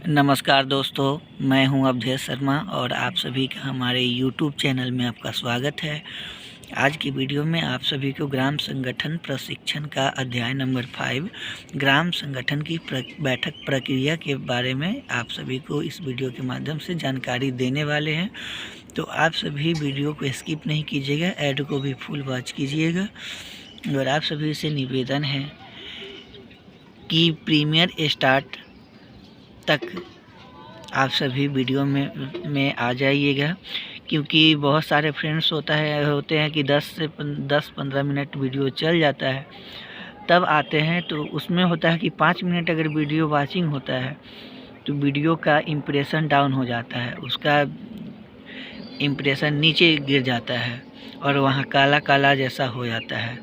नमस्कार दोस्तों, मैं हूं अवधेश शर्मा और आप सभी का हमारे YouTube चैनल में आपका स्वागत है। आज की वीडियो में आप सभी को ग्राम संगठन प्रशिक्षण का अध्याय नंबर 5 ग्राम संगठन की बैठक प्रक्रिया के बारे में आप सभी को इस वीडियो के माध्यम से जानकारी देने वाले हैं। तो आप सभी वीडियो को स्किप नहीं कीजिएगा, ऐड को भी फुल वॉच कीजिएगा। और आप सभी से निवेदन है कि प्रीमियर स्टार्ट तक आप सभी वीडियो में आ जाइएगा, क्योंकि बहुत सारे फ्रेंड्स होते हैं कि 10-15 मिनट वीडियो चल जाता है तब आते हैं। तो उसमें होता है कि 5 मिनट अगर वीडियो वाचिंग होता है तो वीडियो का इम्प्रेशन डाउन हो जाता है, उसका इम्प्रेशन नीचे गिर जाता है और वहाँ काला काला जैसा हो जाता है।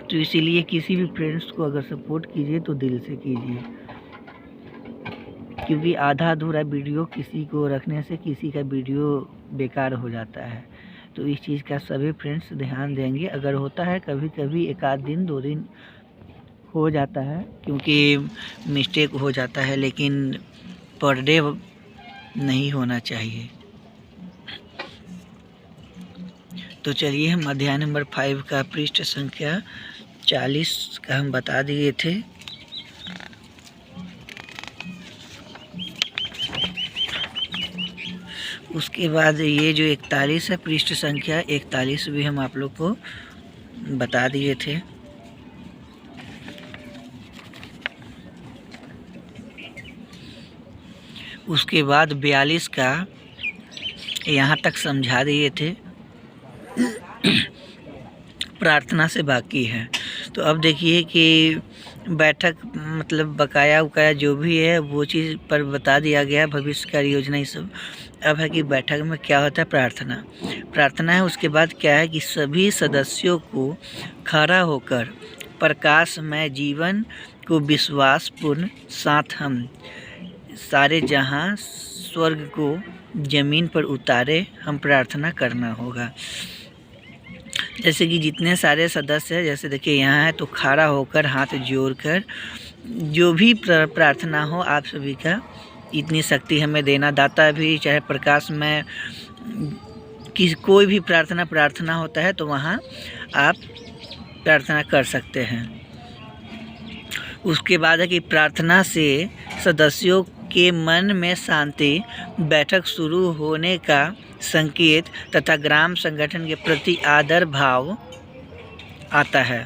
तो इसीलिए किसी भी फ्रेंड्स को अगर सपोर्ट कीजिए तो दिल से कीजिए, क्योंकि आधा अधूरा वीडियो किसी को रखने से किसी का वीडियो बेकार हो जाता है। तो इस चीज़ का सभी फ्रेंड्स ध्यान देंगे। अगर होता है कभी कभी 1 दिन 2 दिन हो जाता है, क्योंकि मिस्टेक हो जाता है, लेकिन पर डे नहीं होना चाहिए। तो चलिए, हम अध्याय नंबर 5 का पृष्ठ संख्या 40 का हम बता दिए थे। उसके बाद ये जो 41 है, पृष्ठ संख्या 41 भी हम आप लोग को बता दिए थे। उसके बाद 42 का यहाँ तक समझा दिए थे, प्रार्थना से बाकी है। तो अब देखिए कि बैठक मतलब बकाया उकाया जो भी है वो चीज़ पर बता दिया गया, भविष्य कार्य योजना, ये सब। अब है कि बैठक में क्या होता है, प्रार्थना है। उसके बाद क्या है कि सभी सदस्यों को खड़ा होकर प्रकाशमय जीवन को विश्वासपूर्ण साथ हम सारे जहां स्वर्ग को जमीन पर उतारे, हम प्रार्थना करना होगा। जैसे कि जितने सारे सदस्य हैं, जैसे देखिए यहाँ है, तो खड़ा होकर हाथ जोड़कर जो भी प्रार्थना हो आप सभी का, इतनी शक्ति हमें देना दाता भी, चाहे प्रकाश में कोई भी प्रार्थना होता है तो वहाँ आप प्रार्थना कर सकते हैं। उसके बाद है कि प्रार्थना से सदस्यों के मन में शांति, बैठक शुरू होने का संकेत तथा ग्राम संगठन के प्रति आदर भाव आता है।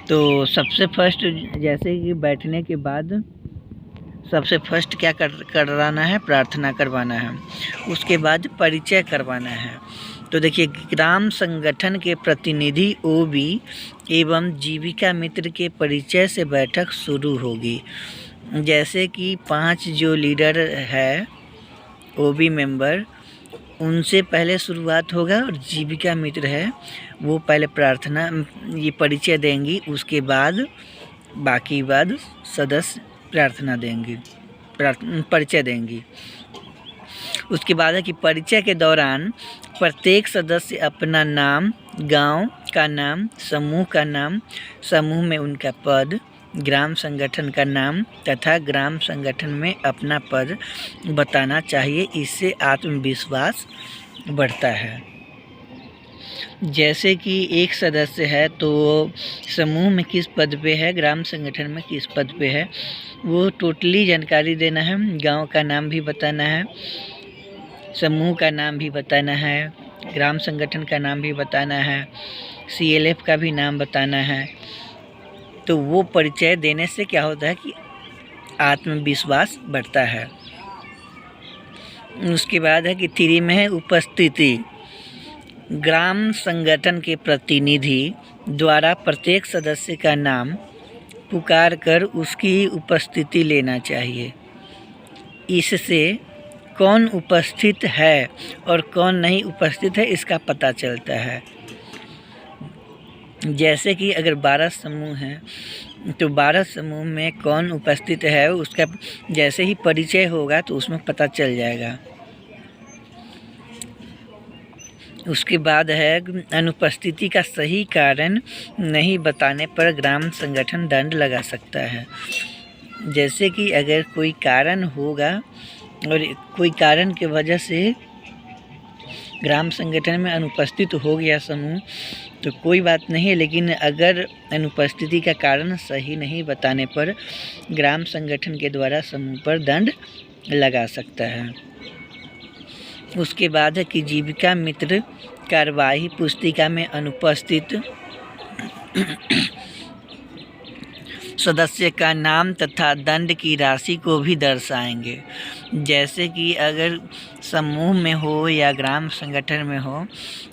तो सबसे फर्स्ट, जैसे कि बैठने के बाद सबसे फर्स्ट क्या करवाना है, प्रार्थना करवाना है। उसके बाद परिचय करवाना है। तो देखिए, ग्राम संगठन के प्रतिनिधि ओबी एवं जीविका मित्र के परिचय से बैठक शुरू होगी। जैसे कि 5 जो लीडर है ओबी मेंबर, उनसे पहले शुरुआत होगा, और जीविका मित्र है वो पहले प्रार्थना ये परिचय देंगी। उसके बाद बाकी सदस्य प्रार्थना देंगे, परिचय देंगी। उसके बाद है कि परिचय के दौरान प्रत्येक सदस्य अपना नाम, गांव का नाम, समूह का नाम, समूह में उनका पद, ग्राम संगठन का नाम तथा ग्राम संगठन में अपना पद बताना चाहिए। इससे आत्मविश्वास बढ़ता है। जैसे कि एक सदस्य है तो समूह में किस पद पे है, ग्राम संगठन में किस पद पे है, वो टोटली जानकारी देना है। गांव का नाम भी बताना है, समूह का नाम भी बताना है, ग्राम संगठन का नाम भी बताना है, CLF का भी नाम बताना है। तो वो परिचय देने से क्या होता है कि आत्मविश्वास बढ़ता है। उसके बाद है कि 3 में है उपस्थिति। ग्राम संगठन के प्रतिनिधि द्वारा प्रत्येक सदस्य का नाम पुकार कर उसकी उपस्थिति लेना चाहिए। इससे कौन उपस्थित है और कौन नहीं उपस्थित है इसका पता चलता है। जैसे कि अगर 12 समूह हैं तो 12 समूह में कौन उपस्थित है उसका जैसे ही परिचय होगा तो उसमें पता चल जाएगा। उसके बाद है अनुपस्थिति का सही कारण नहीं बताने पर ग्राम संगठन दंड लगा सकता है। जैसे कि अगर कोई कारण होगा और कोई कारण की वजह से ग्राम संगठन में अनुपस्थित हो गया समूह तो कोई बात नहीं है, लेकिन अगर अनुपस्थिति का कारण सही नहीं बताने पर ग्राम संगठन के द्वारा समूह पर दंड लगा सकता है। उसके बाद है कि जीविका मित्र कार्यवाही पुस्तिका में अनुपस्थित सदस्य का नाम तथा दंड की राशि को भी दर्शाएंगे। जैसे कि अगर समूह में हो या ग्राम संगठन में हो,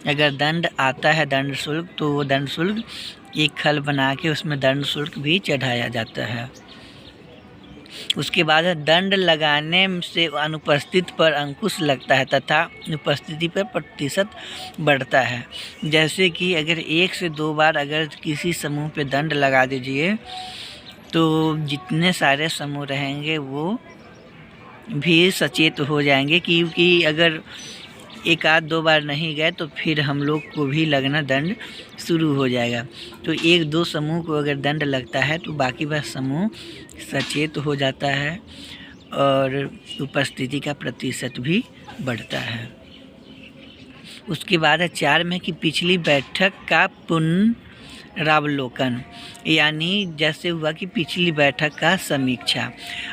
अगर दंड आता है दंड शुल्क, तो वो दंड शुल्क एक खल बना के उसमें दंड शुल्क भी चढ़ाया जाता है। उसके बाद दंड लगाने से अनुपस्थित पर अंकुश लगता है तथा उपस्थिति पर प्रतिशत बढ़ता है। जैसे कि अगर 1 से 2 बार अगर किसी समूह पे दंड लगा दीजिए तो जितने सारे समूह रहेंगे वो भी सचेत हो जाएंगे, क्योंकि अगर 1 आध 2 बार नहीं गए तो फिर हम लोग को भी लगना दंड शुरू हो जाएगा। तो 1-2 समूह को अगर दंड लगता है तो बाकी वह समूह सचेत हो जाता है और उपस्थिति का प्रतिशत भी बढ़ता है। उसके बाद है 4 में कि पिछली बैठक का पुनरावलोकन, यानी जैसे हुआ कि पिछली बैठक का समीक्षा।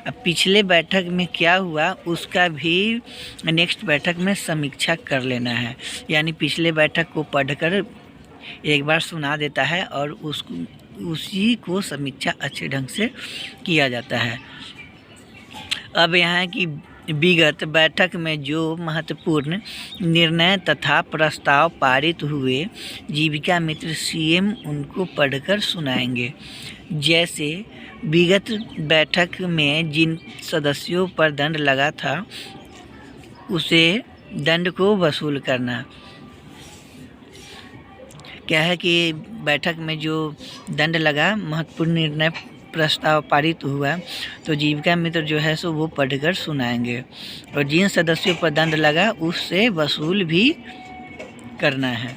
अब पिछले बैठक में क्या हुआ उसका भी नेक्स्ट बैठक में समीक्षा कर लेना है, यानी पिछले बैठक को पढ़कर एक बार सुना देता है और उसी को समीक्षा अच्छे ढंग से किया जाता है। अब यहाँ की विगत बैठक में जो महत्वपूर्ण निर्णय तथा प्रस्ताव पारित हुए जीविका मित्र सीएम उनको पढ़कर सुनाएंगे। जैसे विगत बैठक में जिन सदस्यों पर दंड लगा था उसे दंड को वसूल करना। क्या है कि बैठक में जो दंड लगा, महत्वपूर्ण निर्णय प्रस्ताव पारित हुआ, तो जीविका मित्र जो है सो वो पढ़कर सुनाएंगे और जिन सदस्यों पर दंड लगा उससे वसूल भी करना है।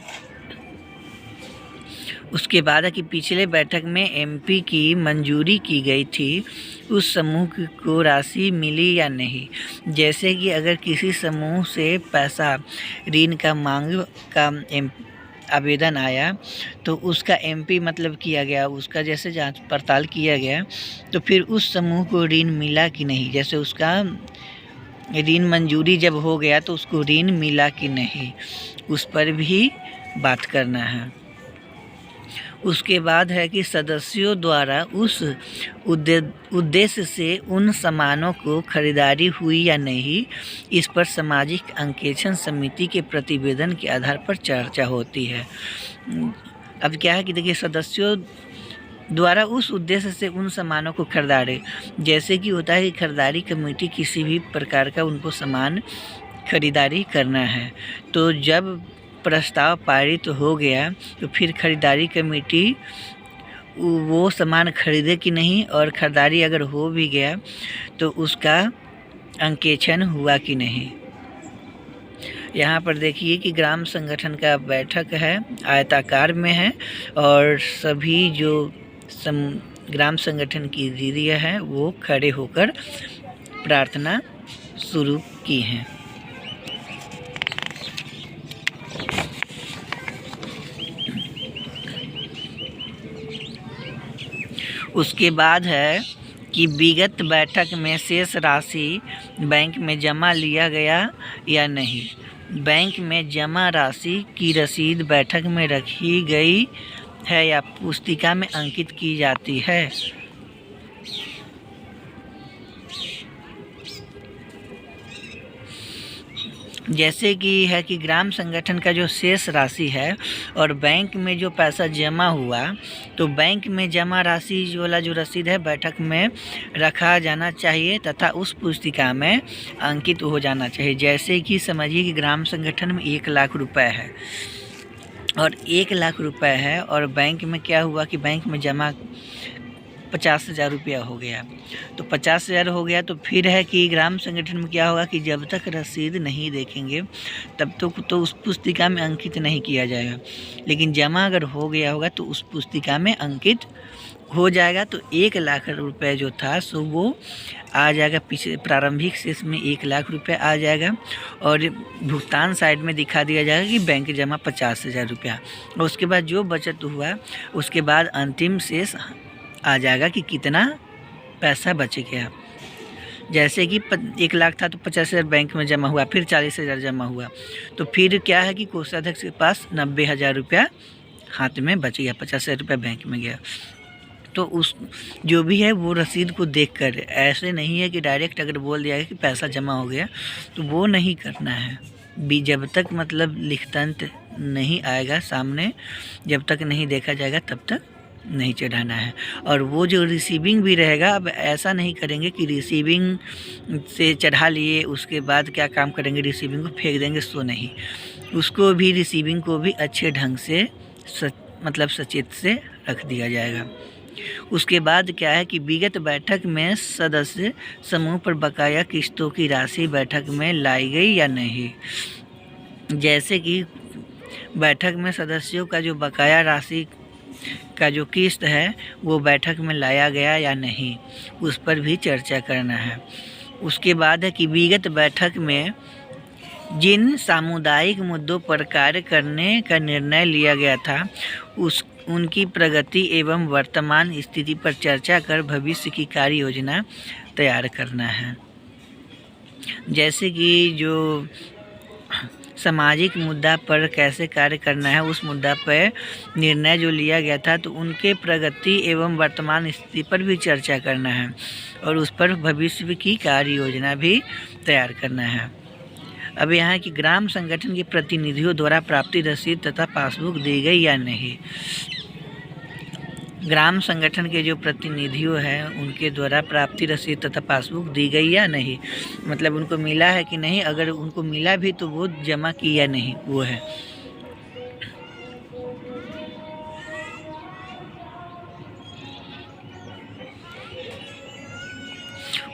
उसके बाद है कि पिछले बैठक में एमपी की मंजूरी की गई थी, उस समूह को राशि मिली या नहीं। जैसे कि अगर किसी समूह से पैसा ऋण का मांग का आवेदन आया तो उसका एमपी मतलब किया गया, उसका जैसे जांच पड़ताल किया गया तो फिर उस समूह को ऋण मिला कि नहीं। जैसे उसका ऋण मंजूरी जब हो गया तो उसको ऋण मिला कि नहीं, उस पर भी बात करना है। उसके बाद है कि सदस्यों द्वारा उस उद्देश्य से उन सामानों को खरीदारी हुई या नहीं, इस पर सामाजिक अंकेक्षण समिति के प्रतिवेदन के आधार पर चर्चा होती है। अब क्या है कि देखिए सदस्यों द्वारा उस उद्देश्य से उन सामानों को खरीदारी, जैसे कि होता है कि खरीदारी कमेटी किसी भी प्रकार का उनको सामान खरीदारी करना है, तो जब प्रस्ताव पारित हो गया तो फिर खरीदारी कमेटी वो सामान खरीदे कि नहीं, और खरीदारी अगर हो भी गया तो उसका अंकेक्षण हुआ कि नहीं। यहाँ पर देखिए कि ग्राम संगठन का बैठक है, आयताकार में है और सभी जो ग्राम संगठन की दीदियाँ हैं वो खड़े होकर प्रार्थना शुरू की हैं। उसके बाद है कि विगत बैठक में शेष राशि बैंक में जमा लिया गया या नहीं। बैंक में जमा राशि की रसीद बैठक में रखी गई है या पुस्तिका में अंकित की जाती है। जैसे कि है कि ग्राम संगठन का जो शेष राशि है और बैंक में जो पैसा जमा हुआ, तो बैंक में जमा राशि वाला जो रसीद है बैठक में रखा जाना चाहिए तथा उस पुस्तिका में अंकित हो जाना चाहिए। जैसे कि समझिए कि ग्राम संगठन में 1 लाख रुपए है और 1 लाख रुपए है और बैंक में क्या हुआ कि बैंक में जमा 50,000 रुपया हो गया। तो 50,000 हो गया तो फिर है कि ग्राम संगठन में क्या होगा कि जब तक रसीद नहीं देखेंगे तब तक तो उस पुस्तिका में अंकित नहीं किया जाएगा। लेकिन जमा अगर हो गया होगा तो उस पुस्तिका में अंकित हो जाएगा। तो 1 लाख रुपए जो था सो वो आ जाएगा, पीछे प्रारंभिक शेष में 1 लाख रुपए आ जाएगा और भुगतान साइड में दिखा दिया जाएगा कि बैंक जमा 50,000 रुपया। और उसके बाद जो बचत हुआ उसके बाद अंतिम शेष आ जाएगा कि कितना पैसा बच गया। जैसे कि 1 लाख था तो 50,000 बैंक में जमा हुआ, फिर 40,000 जमा हुआ, तो फिर क्या है कि कोषाध्यक्ष के पास 90,000 रुपया हाथ में बच गया, 50,000 रुपया बैंक में गया। तो उस जो भी है वो रसीद को देखकर, ऐसे नहीं है कि डायरेक्ट अगर बोल दिया है कि पैसा जमा हो गया तो वो नहीं करना है। जब तक मतलब लिखतंत नहीं आएगा सामने, जब तक नहीं देखा जाएगा तब तक नहीं चढ़ाना है। और वो जो रिसीविंग भी रहेगा, अब ऐसा नहीं करेंगे कि रिसीविंग से चढ़ा लिए उसके बाद क्या काम करेंगे, रिसीविंग को फेंक देंगे, सो नहीं। उसको भी, रिसीविंग को भी अच्छे ढंग से मतलब सचेत से रख दिया जाएगा। उसके बाद क्या है कि विगत बैठक में सदस्य समूह पर बकाया किस्तों की राशि बैठक में लाई गई या नहीं। जैसे कि बैठक में सदस्यों का जो बकाया राशि का जो किस्त है वो बैठक में लाया गया या नहीं, उस पर भी चर्चा करना है। उसके बाद है कि विगत बैठक में जिन सामुदायिक मुद्दों पर कार्य करने का निर्णय लिया गया था उनकी प्रगति एवं वर्तमान स्थिति पर चर्चा कर भविष्य की कार्य योजना तैयार करना है। जैसे कि जो सामाजिक मुद्दा पर कैसे कार्य करना है, उस मुद्दा पर निर्णय जो लिया गया था तो उनके प्रगति एवं वर्तमान स्थिति पर भी चर्चा करना है और उस पर भविष्य की कार्य योजना भी तैयार करना है। अब यहाँ की ग्राम संगठन के प्रतिनिधियों द्वारा प्राप्ति रसीद तथा पासबुक दी गई या नहीं। ग्राम संगठन के जो प्रतिनिधियों हैं उनके द्वारा प्राप्ति रसीद तथा पासबुक दी गई या नहीं, मतलब उनको मिला है कि नहीं, अगर उनको मिला भी तो वो जमा की या नहीं, वो है।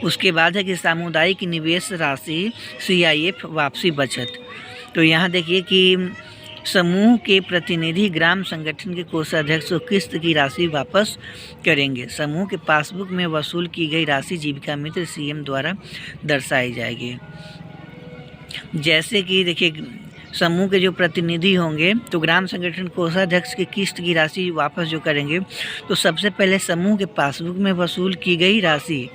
उसके बाद है कि सामुदायिक निवेश राशि CIF वापसी बचत। तो यहाँ देखिए कि समूह के प्रतिनिधि ग्राम संगठन के कोषाध्यक्ष को किस्त की राशि वापस करेंगे। समूह के पासबुक में वसूल की गई राशि जीविका मित्र CM द्वारा दर्शाई जाएगी। जैसे कि देखिए समूह के जो प्रतिनिधि होंगे तो ग्राम संगठन कोषाध्यक्ष की किस्त की राशि वापस जो करेंगे तो सबसे पहले समूह के पासबुक में वसूल की गई राशि,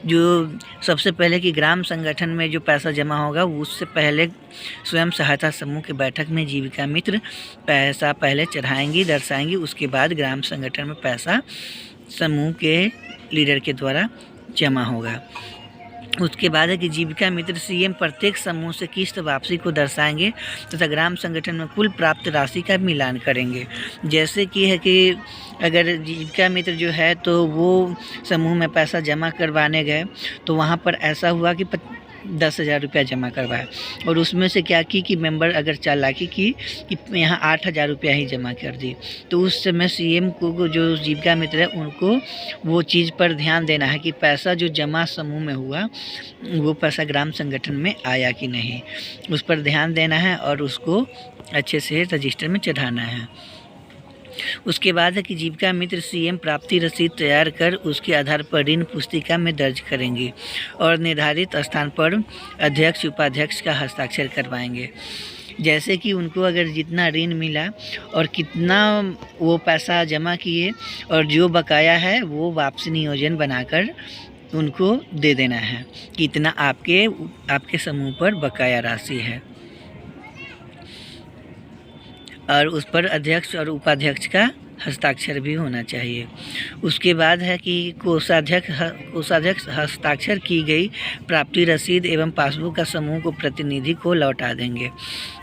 जो सबसे पहले कि ग्राम संगठन में जो पैसा जमा होगा उससे पहले स्वयं सहायता समूह की बैठक में जीविका मित्र पैसा पहले चढ़ाएंगी, दर्शाएंगी। उसके बाद ग्राम संगठन में पैसा समूह के लीडर के द्वारा जमा होगा। उसके बाद है कि जीविका मित्र CM प्रत्येक समूह से किस्त वापसी को दर्शाएंगे तथा ग्राम संगठन में कुल प्राप्त राशि का मिलान करेंगे। जैसे कि है कि अगर जीविका मित्र जो है तो वो समूह में पैसा जमा करवाने गए तो वहाँ पर ऐसा हुआ कि 10,000 रुपया जमा करवाया और उसमें से क्या की कि मेंबर अगर चालाकी की कि यहाँ 8,000 रुपया ही जमा कर दी, तो उस समय CM को जो जीविका मित्र है उनको वो चीज़ पर ध्यान देना है कि पैसा जो जमा समूह में हुआ वो पैसा ग्राम संगठन में आया कि नहीं, उस पर ध्यान देना है और उसको अच्छे से रजिस्टर में चढ़ाना है। उसके बाद है कि जीविका मित्र CM प्राप्ति रसीद तैयार कर उसके आधार पर ऋण पुस्तिका में दर्ज करेंगे और निर्धारित स्थान पर अध्यक्ष उपाध्यक्ष का हस्ताक्षर करवाएंगे। जैसे कि उनको अगर जितना ऋण मिला और कितना वो पैसा जमा किए और जो बकाया है वो वापसी नियोजन बनाकर उनको दे देना है कि इतना आपके समूह पर बकाया राशि है और उस पर अध्यक्ष और उपाध्यक्ष का हस्ताक्षर भी होना चाहिए। उसके बाद है कि कोषाध्यक्ष हस्ताक्षर की गई प्राप्ति रसीद एवं पासबुक का समूह को प्रतिनिधि को लौटा देंगे।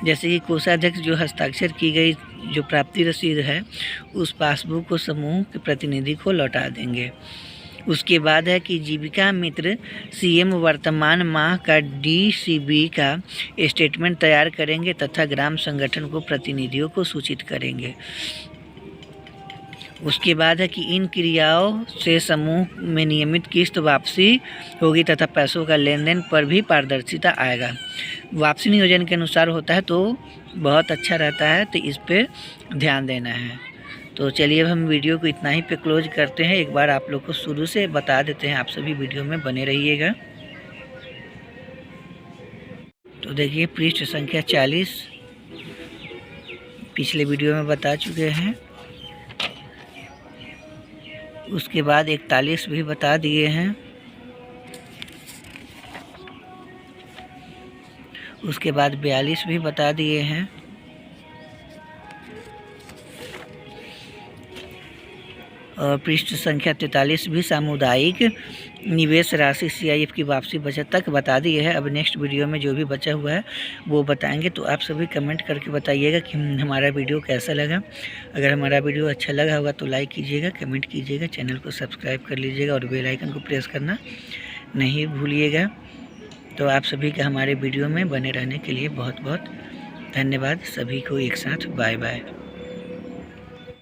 जैसे कि कोषाध्यक्ष जो हस्ताक्षर की गई जो प्राप्ति रसीद है उस पासबुक को समूह के प्रतिनिधि को लौटा देंगे। उसके बाद है कि जीविका मित्र CM वर्तमान माह का DCB का स्टेटमेंट तैयार करेंगे तथा ग्राम संगठन को प्रतिनिधियों को सूचित करेंगे। उसके बाद है कि इन क्रियाओं से समूह में नियमित किस्त वापसी होगी तथा पैसों का लेन देन पर भी पारदर्शिता आएगा। वापसी नियोजन के अनुसार होता है तो बहुत अच्छा रहता है, तो इस पे ध्यान देना है। तो चलिए अब हम वीडियो को इतना ही पे क्लोज करते हैं। एक बार आप लोग को शुरू से बता देते हैं, आप सभी वीडियो में बने रहिएगा। तो देखिए पृष्ठ संख्या 40 पिछले वीडियो में बता चुके हैं। उसके बाद 41 भी बता दिए हैं। उसके बाद 42 भी बता दिए हैं। और पृष्ठ संख्या 43 भी सामुदायिक निवेश राशि CIF की वापसी बचत तक बता दिए है। अब नेक्स्ट वीडियो में जो भी बचा हुआ है वो बताएंगे। तो आप सभी कमेंट करके बताइएगा कि हमारा वीडियो कैसा लगा। अगर हमारा वीडियो अच्छा लगा होगा तो लाइक कीजिएगा, कमेंट कीजिएगा, चैनल को सब्सक्राइब कर लीजिएगा और बेल आइकन को प्रेस करना नहीं भूलिएगा। तो आप सभी का हमारे वीडियो में बने रहने के लिए बहुत बहुत धन्यवाद। सभी को एक साथ बाय बाय।